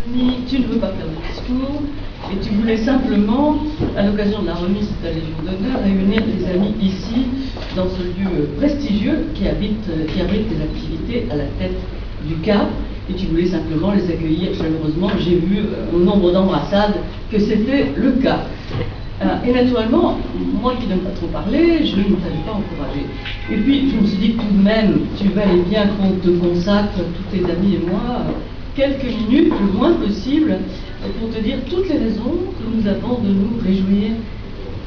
cérémonie, tu ne veux pas faire de discours, et tu voulais simplement, à l'occasion de la remise de ta Légion d'honneur, réunir tes amis ici, dans ce lieu prestigieux qui abrite tes activités à la tête du Cap, et tu voulais simplement les accueillir chaleureusement. J'ai vu au nombre d'embrassades que c'était le cas. Et naturellement, moi qui n'aime pas trop parler, je ne t'avais pas encouragé. Et puis, je me suis dit que tout de même, tu valais bien qu'on te consacre, tous tes amis et moi, quelques minutes, le moins possible, pour te dire toutes les raisons que nous avons de nous réjouir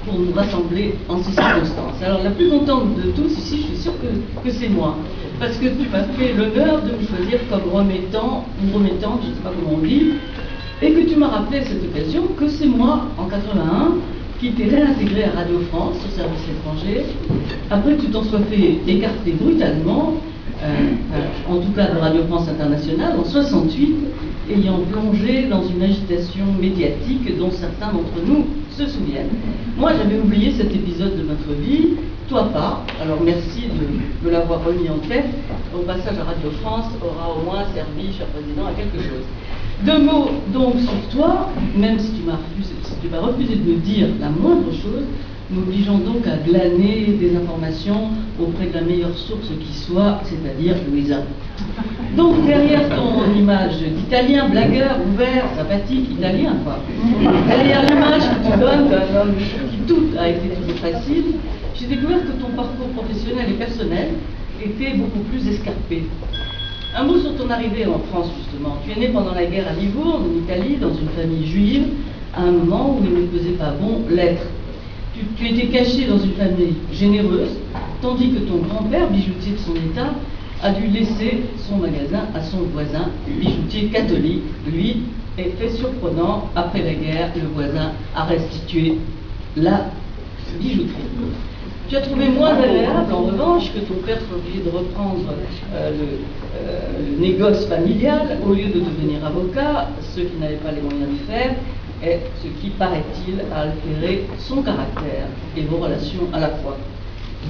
pour nous rassembler en ces circonstances. Alors, la plus contente de tous ici, je suis sûre que c'est moi. Parce que tu m'as fait l'honneur de me choisir comme remettant, ou remettante, je ne sais pas comment on dit, et que tu m'as rappelé à cette occasion que c'est moi, en 81, qui t'ai réintégré à Radio France, au service étranger, après que tu t'en sois fait écarter brutalement, en tout cas de Radio France Internationale, en 68, ayant plongé dans une agitation médiatique dont certains d'entre nous se souviennent. Moi, j'avais oublié cet épisode de notre vie, toi pas, alors merci de me l'avoir remis en tête. Au passage à Radio France aura au moins servi, cher président, à quelque chose. Deux mots donc sur toi, même si tu m'as refusé de me dire la moindre chose, m'obligeant donc à glaner des informations auprès de la meilleure source qui soit, c'est-à-dire Louisa. Donc derrière ton image d'italien, blagueur, ouvert, sympathique, italien quoi, derrière l'image que tu donnes d'un homme qui tout a été toujours facile, j'ai découvert que ton parcours professionnel et personnel était beaucoup plus escarpé. Un mot sur ton arrivée en France, justement. Tu es né pendant la guerre à Livourne, en Italie, dans une famille juive, à un moment où il ne faisait pas bon l'être. Tu étais caché dans une famille généreuse, tandis que ton grand-père, bijoutier de son état, a dû laisser son magasin à son voisin, bijoutier catholique. Lui, est fait surprenant, après la guerre, le voisin a restitué la bijouterie. Tu as trouvé moins agréable, en revanche, que ton père soit obligé de reprendre le négoce familial au lieu de devenir avocat, ce qui n'avait pas les moyens de faire, et ce qui, paraît-il, a altéré son caractère et vos relations à la fois.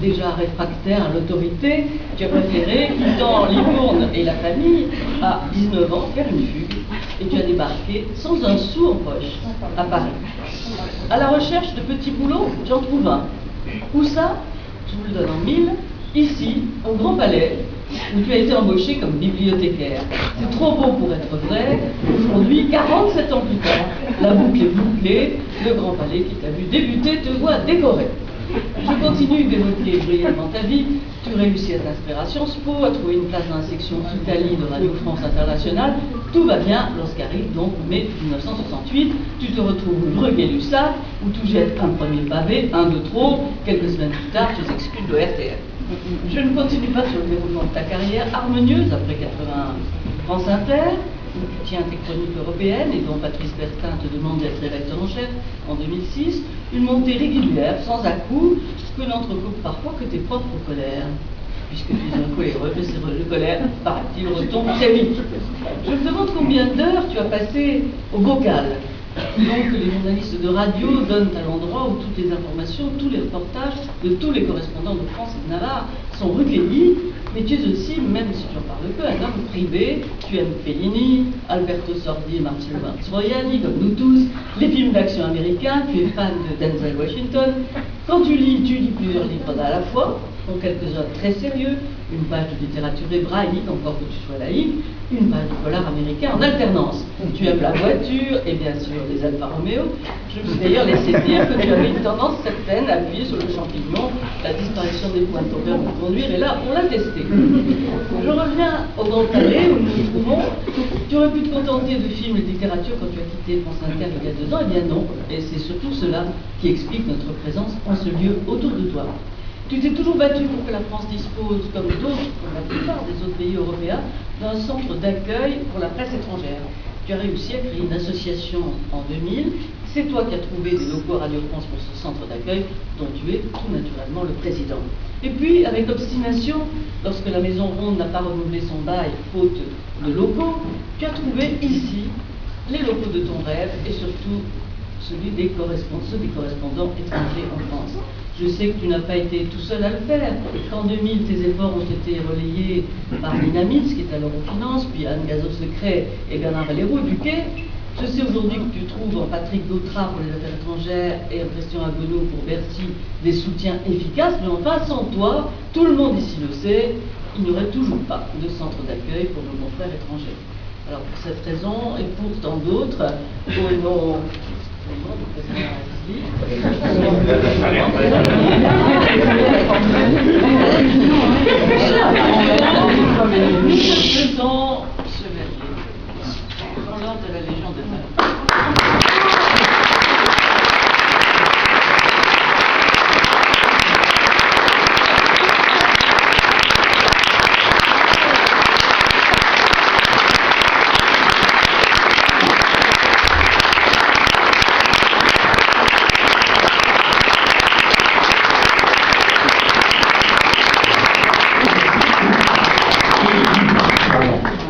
Déjà réfractaire à l'autorité, tu as préféré, quittant Livourne et la famille, à 19 ans, faire une fugue, et tu as débarqué sans un sou en poche à Paris. À la recherche de petits boulots, j'en trouve un. Où ça? Je vous le donne en mille. Ici, au Grand Palais, où tu as été embauché comme bibliothécaire. C'est trop beau pour être vrai. Aujourd'hui, 47 ans plus tard, la boucle est bouclée. Le Grand Palais qui t'a vu débuter te voit décoré. Je continue d'évoquer brièvement ta vie. Tu réussis à t'inscrire à Sciences Po, à trouver une place dans la section Italie de Radio France Internationale. Tout va bien lorsqu'arrive donc mai 1968. Tu te retrouves rue Gay-Lussac, où tu jettes un premier pavé, un de trop. Quelques semaines plus tard, tu t'exclus de RTF. Je ne continue pas sur le déroulement de ta carrière harmonieuse après 81. France Inter, où tu tiens tes chroniques européennes et dont Patrice Bertin te demande d'être rédacteur en chef en 2006, une montée régulière, sans à-coups, que n'entrecoupe parfois que tes propres colères. Puisque tu es un coléreux, mais le colère, paraît-il, retombe très vite. Je me demande combien d'heures tu as passé au bocal. Donc les journalistes de radio donnent à l'endroit où toutes les informations, tous les reportages de tous les correspondants de France et de Navarre sont recueillis, mais tu es aussi, même si tu en parles peu, un homme privé. Tu aimes Fellini, Alberto Sordi et Marcello Mastroianni, comme nous tous, les films d'action américains, tu es fan de Denzel Washington. Quand tu lis plusieurs livres à la fois, dont quelques-uns très sérieux, une page de littérature hébraïque, encore que tu sois laïque, une page de polar américain en alternance. Tu aimes la voiture et bien sûr les Alfa Romeo. Je me suis d'ailleurs laissé dire que tu avais une tendance certaine à appuyer sur le champignon, la disparition des points de ton permis de conduire est là pour la tester. Je reviens au Grand Palais où nous nous trouvons. Tu aurais pu te contenter de films et de littérature quand tu as quitté France Inter il y a 2 ans, eh bien non, et c'est surtout cela qui explique notre présence en ce lieu autour de toi. Tu t'es toujours battu pour que la France dispose, comme d'autres, comme la plupart des autres pays européens, d'un centre d'accueil pour la presse étrangère. Tu as réussi à créer une association en 2000. C'est toi qui as trouvé des locaux à Radio France pour ce centre d'accueil, dont tu es tout naturellement le président. Et puis, avec obstination, lorsque la Maison Ronde n'a pas renouvelé son bail faute de locaux, tu as trouvé ici les locaux de ton rêve et surtout ceux des correspondants étrangers en France. Je sais que tu n'as pas été tout seul à le faire, qu'en 2000, tes efforts ont été relayés par Nina Mills, qui est alors aux finances, puis Anne Gazot-Secret et Bernard Valero du Quai. Je sais aujourd'hui que tu trouves en Patrick Gautrat pour les affaires étrangères et en Christian Agonneau pour Bercy des soutiens efficaces, mais enfin, sans toi, tout le monde ici le sait, il n'y aurait toujours pas de centre d'accueil pour nos confrères étrangers. Alors pour cette raison, et pour tant d'autres, au nom du président Michel Pesan, chevalier, dans l'ordre de la Légion d'honneur.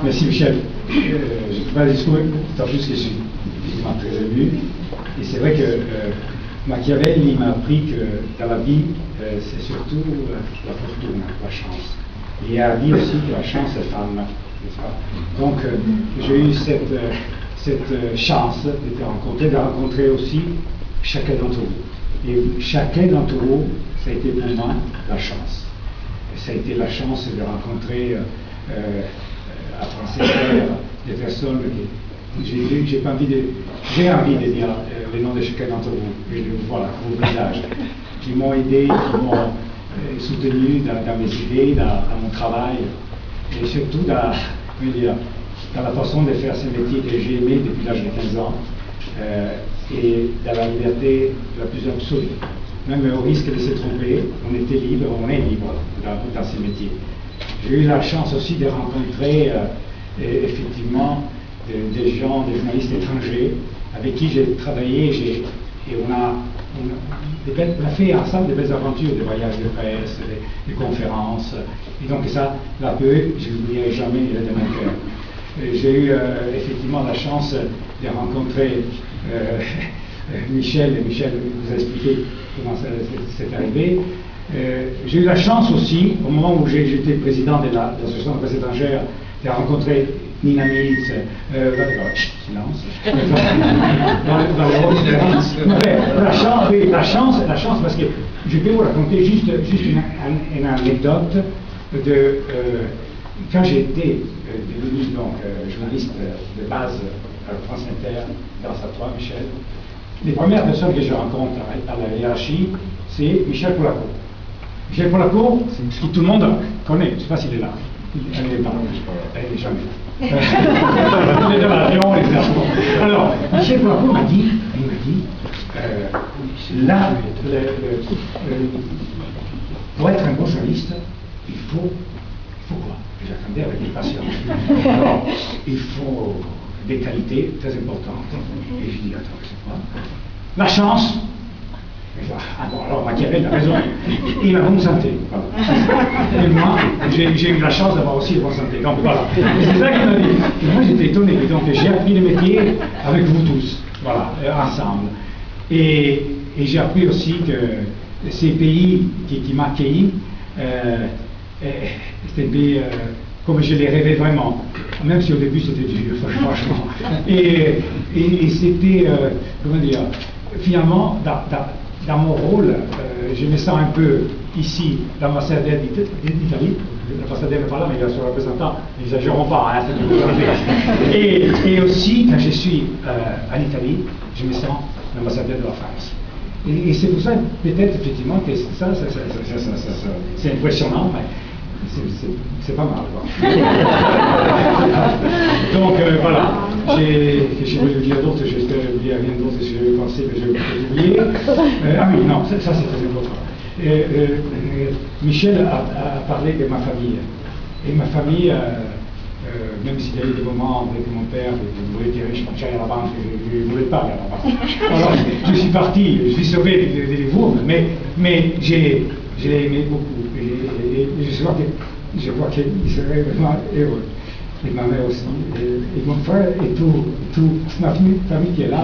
Merci Michel. Je ne peux pas discuter, d'autant plus que je suis évidemment très ému. Et c'est vrai que Machiavel, il m'a appris que dans la vie, c'est surtout la fortune, la chance. Et il y a la vie aussi que la chance est femme, n'est-ce pas? Donc j'ai eu cette chance de rencontrer aussi chacun d'entre vous. Et chacun d'entre vous, ça a été pour moi la chance. Et ça a été la chance de rencontrer à France des personnes que j'ai envie de dire le nom de chacun d'entre vous, et de voir vos visages, qui m'ont aidé, qui m'ont soutenu dans mes idées, dans mon travail, et surtout dans la façon de faire ce métier que j'ai aimé depuis l'âge de 15 ans, et dans la liberté la plus absolue. Même au risque de se tromper, on était libre, on est libre dans ce métier. J'ai eu la chance aussi de rencontrer effectivement des gens, des journalistes étrangers avec qui j'ai travaillé et on a fait ensemble de belles aventures, des voyages de presse, des conférences. Et donc ça, la peu, je ne l'oublierai jamais de mon cœur. J'ai eu effectivement la chance de rencontrer Michel, et Michel vous a expliqué comment c'est arrivé. J'ai eu la chance aussi, au moment où j'étais président de l'association de presse étrangère, de rencontrer Nina Mills, silence, la chance, parce que je peux vous raconter juste une anecdote de quand j'ai été devenu journaliste de base à France Inter, grâce à toi, Michel. Les premières personnes que je rencontre à la hiérarchie, c'est Michel Poulacourt. Michel Poulacourt, qui tout le monde connaît, je ne sais pas s'il est là. Elle n'est pas là. Elle n'est jamais là. Il est dans l'avion, etc. Alors, Michel Poulacourt m'a dit, là, pour être un bon journaliste, il faut quoi? J'attendais avec impatience. Alors, il faut des qualités très importantes. Et je dis, attends, c'est quoi? La chance. Alors Machiavel a raison, et la bonne santé. Voilà. Et moi, j'ai eu la chance d'avoir aussi la bonne santé. Donc voilà. C'est ça qu'il m'a dit. Et moi j'étais étonné. Donc j'ai appris le métier avec vous tous, voilà, ensemble. Et j'ai appris aussi que ces pays qui m'accueillent, c'était des pays comme je les rêvais vraiment, même si au début c'était dur, franchement. Et c'était, comment dire, finalement, dans mon rôle, je me sens un peu ici, l'ambassadeur d'Italie. L'ambassadeur n'est pas là, mais il y a son représentant, n'exagérons pas. Hein, et aussi, quand je suis en Italie, je me sens l'ambassadeur de la France. Et c'est pour ça, peut-être, effectivement, que ça c'est impressionnant, mais c'est pas mal, quoi. Donc, voilà. Je vais vous dire d'autres, j'espère oublier rien d'autre, je pensais que je vais oublier. Ah oui, non, ça c'est très important. Michel a parlé de ma famille. Et ma famille, même s'il y a eu des moments avec mon père, il voulait que je parte à la banque, je ne voulais pas aller à la banque. Alors, je suis parti, je suis sauvé des vous, mais j'ai aimé beaucoup. Et je crois qu'il serait vraiment heureux. Et ma mère aussi, et mon frère, et toute ma famille qui est là.